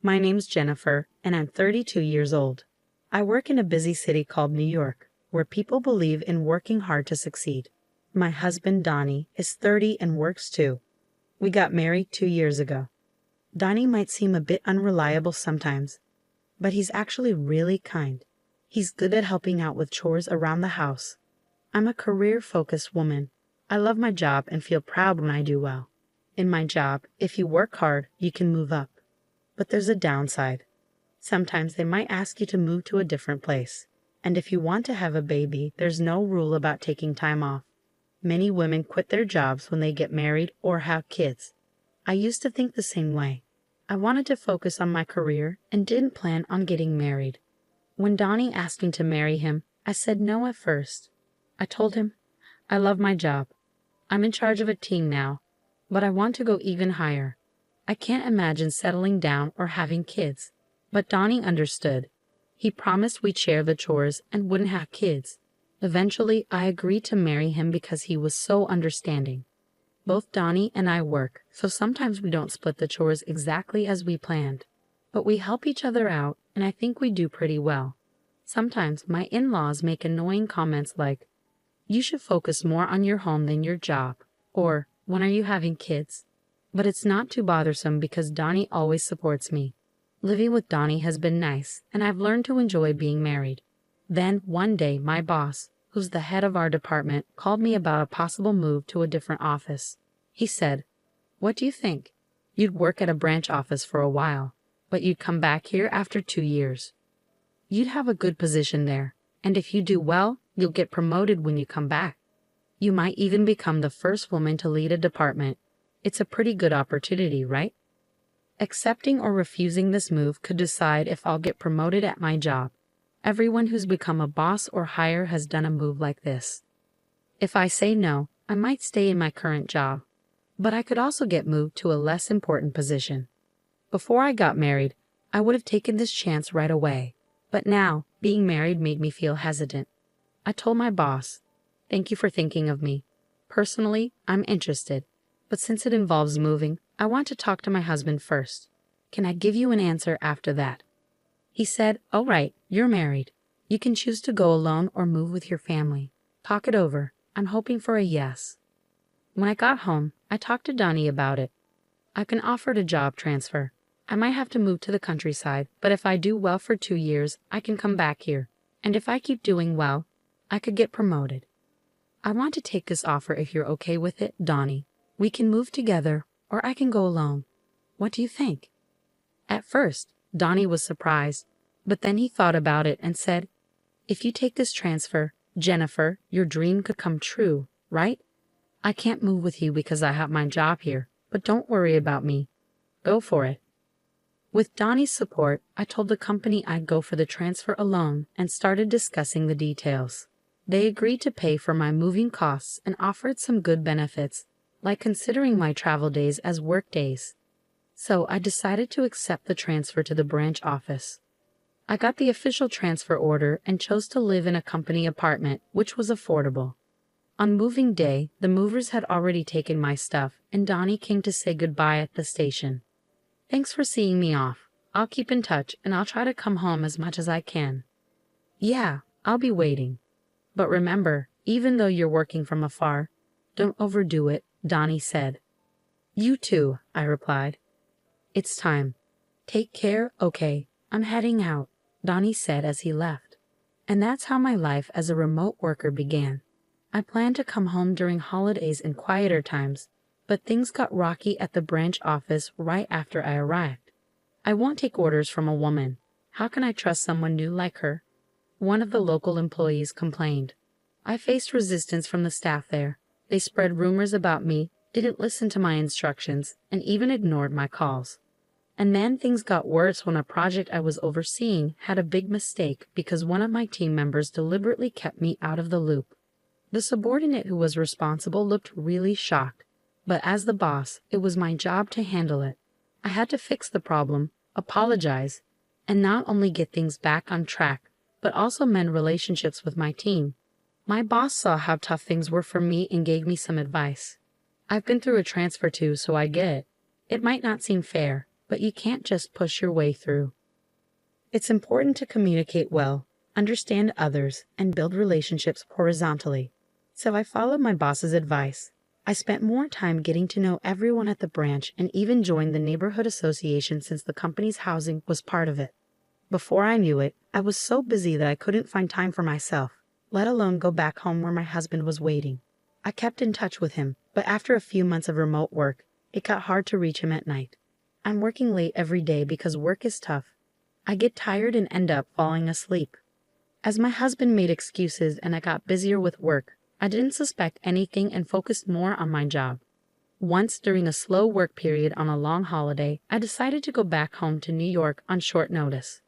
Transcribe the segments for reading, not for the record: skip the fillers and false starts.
My name's Jennifer, and I'm 32 years old. I work in a busy city called New York, where people believe in working hard to succeed. My husband, Donnie, is 30 and works too. We got married 2 years ago. Donnie might seem a bit unreliable sometimes, but he's actually really kind. He's good at helping out with chores around the house. I'm a career-focused woman. I love my job and feel proud when I do well. In my job, if you work hard, you can move up. But there's a downside. Sometimes they might ask you to move to a different place. And if you want to have a baby, there's no rule about taking time off. Many women quit their jobs when they get married or have kids. I used to think the same way. I wanted to focus on my career and didn't plan on getting married. When Donnie asked me to marry him, I said no at first. I told him, I love my job. I'm in charge of a team now, but I want to go even higher. I can't imagine settling down or having kids. But Donnie understood. He promised we'd share the chores and wouldn't have kids. Eventually, I agreed to marry him because he was so understanding. Both Donnie and I work, so sometimes we don't split the chores exactly as we planned. But we help each other out, and I think we do pretty well. Sometimes my in-laws make annoying comments like, "You should focus more on your home than your job," or "When are you having kids?" But it's not too bothersome because Donnie always supports me. Living with Donnie has been nice, and I've learned to enjoy being married. Then, one day, my boss, who's the head of our department, called me about a possible move to a different office. He said, "What do you think? You'd work at a branch office for a while, but you'd come back here after 2 years. You'd have a good position there, and if you do well, you'll get promoted when you come back. You might even become the first woman to lead a department. It's a pretty good opportunity, right?" Accepting or refusing this move could decide if I'll get promoted at my job. Everyone who's become a boss or higher has done a move like this. If I say no, I might stay in my current job, but I could also get moved to a less important position. Before I got married, I would have taken this chance right away, but now, being married made me feel hesitant. I told my boss, "Thank you for thinking of me. Personally, I'm interested, but since it involves moving, I want to talk to my husband first. Can I give you an answer after that?" He said, "All right, you're married. You can choose to go alone or move with your family. Talk it over. I'm hoping for a yes." When I got home, I talked to Donnie about it. I've been offered a job transfer. I might have to move to the countryside, but if I do well for 2 years, I can come back here. And if I keep doing well, I could get promoted. I want to take this offer if you're okay with it, Donnie. We can move together, or I can go alone. What do you think? At first, Donnie was surprised, but then he thought about it and said, "If you take this transfer, Jennifer, your dream could come true, right? I can't move with you because I have my job here, but don't worry about me. Go for it." With Donnie's support, I told the company I'd go for the transfer alone and started discussing the details. They agreed to pay for my moving costs and offered some good benefits, like considering my travel days as work days. So I decided to accept the transfer to the branch office. I got the official transfer order and chose to live in a company apartment, which was affordable. On moving day, the movers had already taken my stuff, and Donnie came to say goodbye at the station. "Thanks for seeing me off. I'll keep in touch, and I'll try to come home as much as I can." "Yeah, I'll be waiting. But remember, even though you're working from afar, don't overdo it," Donnie said. "You too," I replied. "It's time. Take care, okay? I'm heading out," Donnie said as he left. And that's how my life as a remote worker began. I planned to come home during holidays and quieter times, but things got rocky at the branch office right after I arrived. I won't take orders from a woman. How can I trust someone new like her? One of the local employees complained. I faced resistance from the staff there. They spread rumors about me, didn't listen to my instructions, and even ignored my calls. And then things got worse when a project I was overseeing had a big mistake because one of my team members deliberately kept me out of the loop. The subordinate who was responsible looked really shocked, but as the boss, it was my job to handle it. I had to fix the problem, apologize, and not only get things back on track, but also mend relationships with my team. My boss saw how tough things were for me and gave me some advice. I've been through a transfer too, so I get it. It might not seem fair, but you can't just push your way through. It's important to communicate well, understand others, and build relationships horizontally. So I followed my boss's advice. I spent more time getting to know everyone at the branch and even joined the neighborhood association since the company's housing was part of it. Before I knew it, I was so busy that I couldn't find time for myself, let alone go back home where my husband was waiting. I kept in touch with him, but after a few months of remote work, it got hard to reach him at night. I'm working late every day because work is tough. I get tired and end up falling asleep. As my husband made excuses and I got busier with work, I didn't suspect anything and focused more on my job. Once during a slow work period on a long holiday, I decided to go back home to New York on short notice.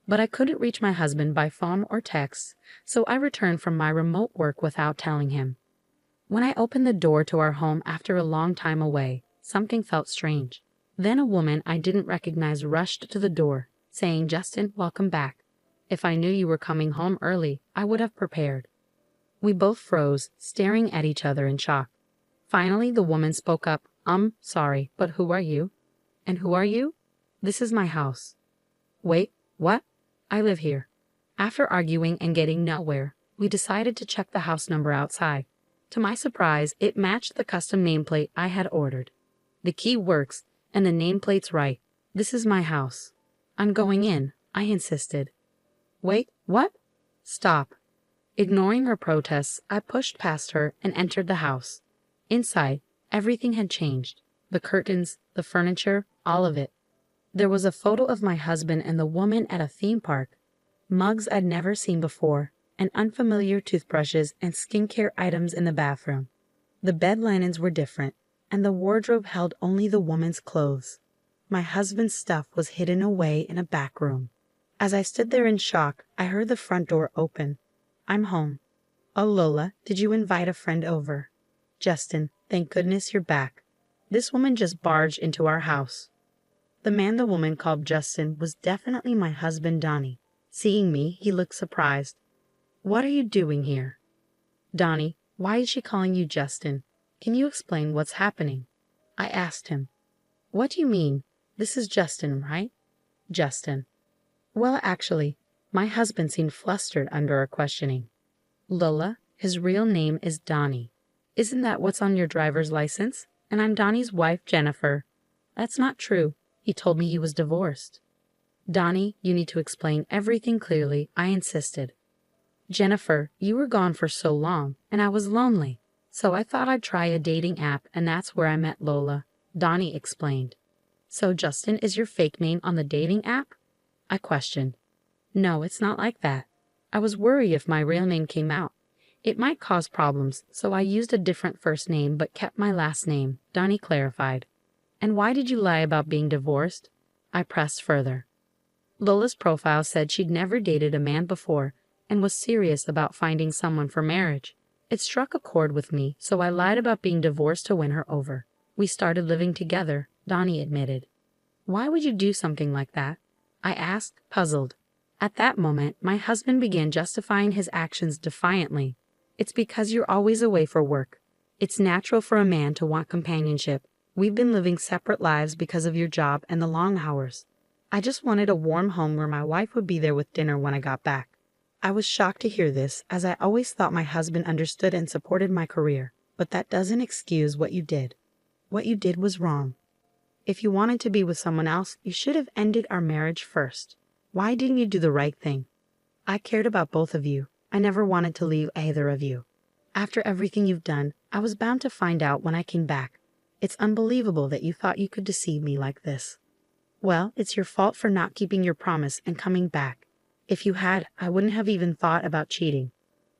But I couldn't reach my husband by phone or text, so I returned from my remote work without telling him. When I opened the door to our home after a long time away, something felt strange. Then a woman I didn't recognize rushed to the door, saying, "Justin, welcome back. If I knew you were coming home early, I would have prepared." We both froze, staring at each other in shock. Finally, the woman spoke up, "Sorry, but who are you?" "And who are you?" "This is my house." "Wait, what?" "I live here." After arguing and getting nowhere, we decided to check the house number outside. To my surprise, it matched the custom nameplate I had ordered. The key works, and the nameplate's right. "This is my house." "I'm going in," I insisted. "Wait, what?" "Stop." Ignoring her protests, I pushed past her and entered the house. Inside, everything had changed. The curtains, the furniture, all of it. There was a photo of my husband and the woman at a theme park, mugs I'd never seen before, and unfamiliar toothbrushes and skincare items in the bathroom. The bed linens were different, and the wardrobe held only the woman's clothes. My husband's stuff was hidden away in a back room. As I stood there in shock, I heard the front door open. "I'm home." "Oh, Lola, did you invite a friend over?" "Justin, thank goodness you're back. This woman just barged into our house." The man the woman called Justin was definitely my husband, Donnie. Seeing me, he looked surprised. "What are you doing here?" "Donnie, why is she calling you Justin? Can you explain what's happening?" I asked him. "What do you mean? This is Justin, right?" "Justin." Well, actually, my husband seemed flustered under our questioning. "Lola, his real name is Donnie. Isn't that what's on your driver's license? And I'm Donnie's wife, Jennifer." "That's not true. He told me he was divorced." "Donnie, you need to explain everything clearly," I insisted. "Jennifer, you were gone for so long, and I was lonely. So I thought I'd try a dating app, and that's where I met Lola," Donnie explained. "So Justin is your fake name on the dating app?" I questioned. "No, it's not like that. I was worried if my real name came out. It might cause problems, so I used a different first name but kept my last name," Donnie clarified. "And why did you lie about being divorced?" I pressed further. Lola's profile said she'd never dated a man before and was serious about finding someone for marriage. It struck a chord with me, so I lied about being divorced to win her over. "We started living together," Donnie admitted. "Why would you do something like that?" I asked, puzzled. At that moment, my husband began justifying his actions defiantly. "It's because you're always away for work. It's natural for a man to want companionship. We've been living separate lives because of your job and the long hours. I just wanted a warm home where my wife would be there with dinner when I got back." I was shocked to hear this, as I always thought my husband understood and supported my career. But that doesn't excuse what you did. What you did was wrong. If you wanted to be with someone else, you should have ended our marriage first. Why didn't you do the right thing? I cared about both of you. I never wanted to leave either of you. After everything you've done, I was bound to find out when I came back. It's unbelievable that you thought you could deceive me like this. Well, it's your fault for not keeping your promise and coming back. If you had, I wouldn't have even thought about cheating.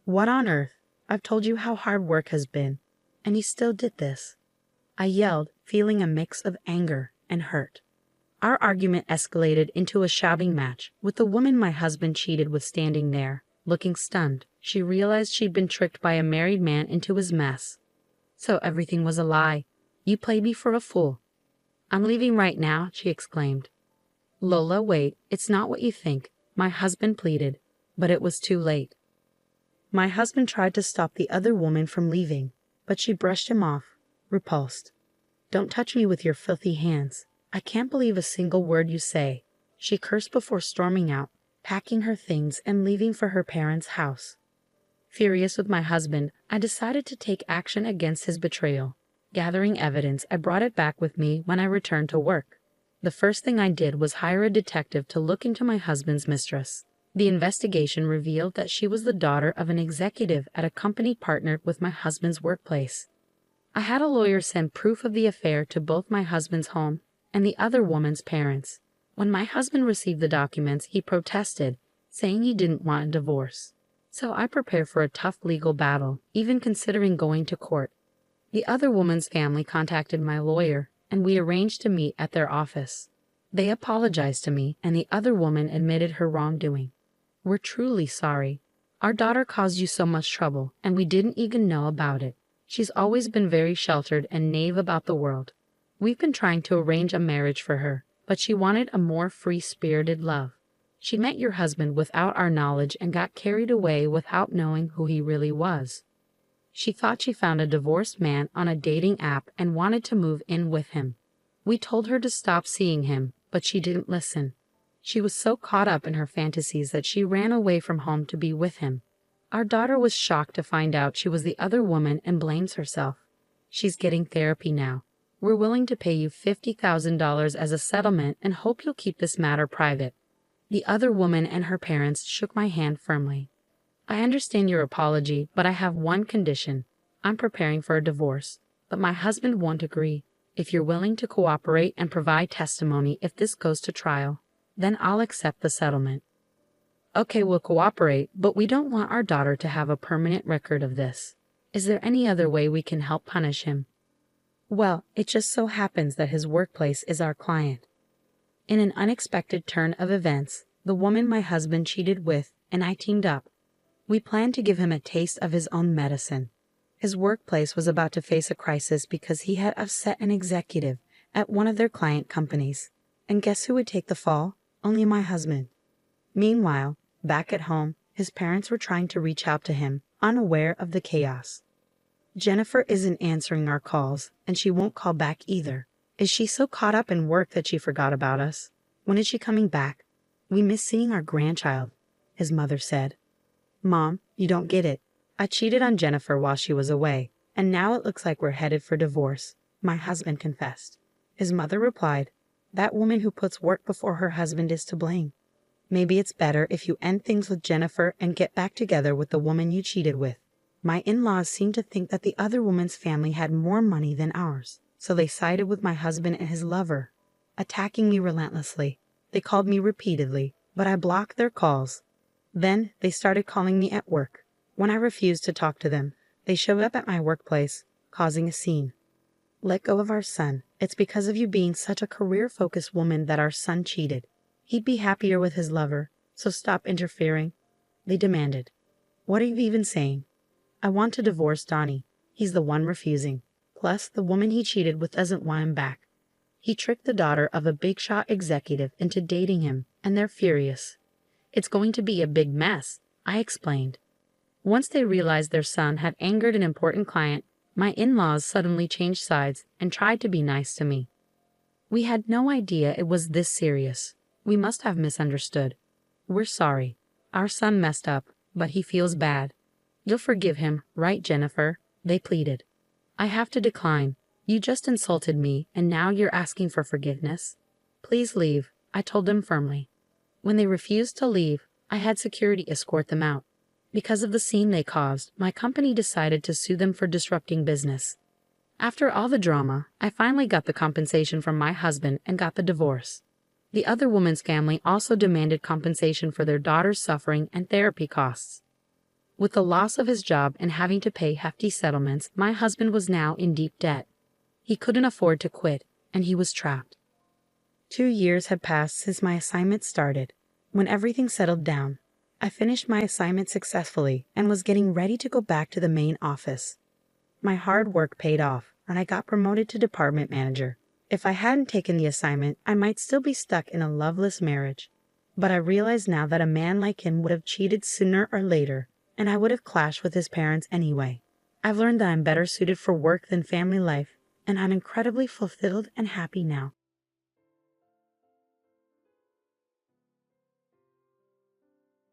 What on earth? I've told you how hard work has been, and you still did this." I yelled, feeling a mix of anger and hurt. Our argument escalated into a shouting match, with the woman my husband cheated with standing there, looking stunned. She realized she'd been tricked by a married man into his mess. "So everything was a lie. You played me for a fool." "I'm leaving right now," she exclaimed. "Lola, wait, it's not what you think," my husband pleaded, but it was too late. My husband tried to stop the other woman from leaving, but she brushed him off, repulsed. "Don't touch me with your filthy hands. I can't believe a single word you say, she cursed before storming out, packing her things and leaving for her parents' house. Furious with my husband, I decided to take action against his betrayal. Gathering evidence, I brought it back with me when I returned to work. The first thing I did was hire a detective to look into my husband's mistress. The investigation revealed that she was the daughter of an executive at a company partnered with my husband's workplace. I had a lawyer send proof of the affair to both my husband's home and the other woman's parents. When my husband received the documents, he protested, saying he didn't want a divorce. So I prepared for a tough legal battle, even considering going to court. The other woman's family contacted my lawyer, and we arranged to meet at their office. They apologized to me, and the other woman admitted her wrongdoing. We're truly sorry. Our daughter caused you so much trouble, and we didn't even know about it. She's always been very sheltered and naive about the world. We've been trying to arrange a marriage for her, but she wanted a more free-spirited love. She met your husband without our knowledge and got carried away without knowing who he really was. She thought she found a divorced man on a dating app and wanted to move in with him. We told her to stop seeing him, but she didn't listen. She was so caught up in her fantasies that she ran away from home to be with him. Our daughter was shocked to find out she was the other woman and blames herself. She's getting therapy now. We're willing to pay you $50,000 as a settlement and hope you'll keep this matter private. The other woman and her parents shook my hand firmly. I understand your apology, but I have one condition. I'm preparing for a divorce, but my husband won't agree. If you're willing to cooperate and provide testimony if this goes to trial, then I'll accept the settlement. Okay, we'll cooperate, but we don't want our daughter to have a permanent record of this. Is there any other way we can help punish him? Well, it just so happens that his workplace is our client. In an unexpected turn of events, the woman my husband cheated with and I teamed up. We planned to give him a taste of his own medicine. His workplace was about to face a crisis because he had upset an executive at one of their client companies. And guess who would take the fall? Only my husband. Meanwhile, back at home, his parents were trying to reach out to him, unaware of the chaos. Jennifer isn't answering our calls, and she won't call back either. Is she so caught up in work that she forgot about us? When is she coming back? We miss seeing our grandchild, his mother said. Mom, you don't get it. I cheated on Jennifer while she was away, and now it looks like we're headed for divorce, my husband confessed. His mother replied, that woman who puts work before her husband is to blame. Maybe it's better if you end things with Jennifer and get back together with the woman you cheated with. My in-laws seem to think that the other woman's family had more money than ours, so they sided with my husband and his lover, attacking me relentlessly. They called me repeatedly, but I blocked their calls. Then they started calling me at work. When I refused to talk to them, they showed up at my workplace, causing a scene. Let go of our son. It's because of you being such a career-focused woman that our son cheated. He'd be happier with his lover, so stop interfering, they demanded. What are you even saying? I want to divorce Donnie. He's the one refusing. Plus, the woman he cheated with doesn't want him back. He tricked the daughter of a big-shot executive into dating him, and they're furious. It's going to be a big mess, I explained. Once they realized their son had angered an important client, my in-laws suddenly changed sides and tried to be nice to me. We had no idea it was this serious. We must have misunderstood. We're sorry. Our son messed up, but he feels bad. You'll forgive him, right, Jennifer? They pleaded. I have to decline. You just insulted me, and now you're asking for forgiveness. Please leave, I told them firmly. When they refused to leave, I had security escort them out. Because of the scene they caused, my company decided to sue them for disrupting business. After all the drama, I finally got the compensation from my husband and got the divorce. The other woman's family also demanded compensation for their daughter's suffering and therapy costs. With the loss of his job and having to pay hefty settlements, my husband was now in deep debt. He couldn't afford to quit, and he was trapped. 2 years had passed since my assignment started. When everything settled down, I finished my assignment successfully and was getting ready to go back to the main office. My hard work paid off, and I got promoted to department manager. If I hadn't taken the assignment, I might still be stuck in a loveless marriage. But I realize now that a man like him would have cheated sooner or later, and I would have clashed with his parents anyway. I've learned that I'm better suited for work than family life, and I'm incredibly fulfilled and happy now.